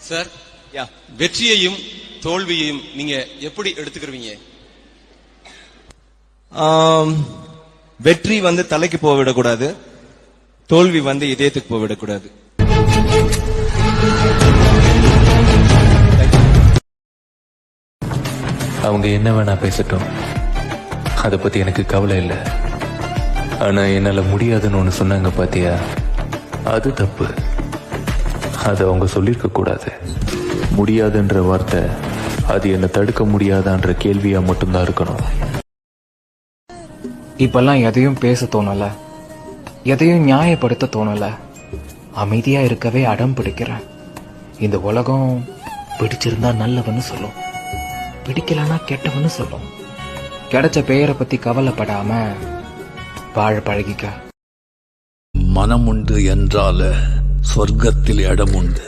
Sir, வெற்றியையும் தோல்வியையும் நீங்க எப்படி எடுத்துக்கிறீங்க? வெற்றி தலைக்கு போவிடக்கூடாது, தோல்வி இதயத்துக்கு போவிடக்கூடாது. அவங்க என்ன வேணா பேசட்டும், அதை பத்தி எனக்கு கவலை இல்லை. ஆனா என்னால முடியாதுன்னு ஒண்ணு சொன்னாங்க பாத்தியா, அது தப்பு. அது அவங்க சொல்லிருக்க கூடாது. முடியாதுன்ற வார்த்தை அது என்ன தடுக்க முடியாதான்ற கேள்வியா மட்டும்தான் இருக்கணும். இப்பெல்லாம் எதையும் பேச தோணல, எதையும் நியாயப்படுத்த தோணல. அமைதியா இருக்கவே அடம் பிடிக்கிறேன். இந்த உலகம் பிடிச்சிருந்தா நல்லவன்னு சொல்லும், பிடிக்கலன்னா கெட்டவன்னு சொல்லும். கிடைச்ச பெயரை பத்தி கவலைப்படாம வாழ பழகிக்க. மனம் உண்டு என்றால சொர்க்கத்தில் இடம் உண்டு.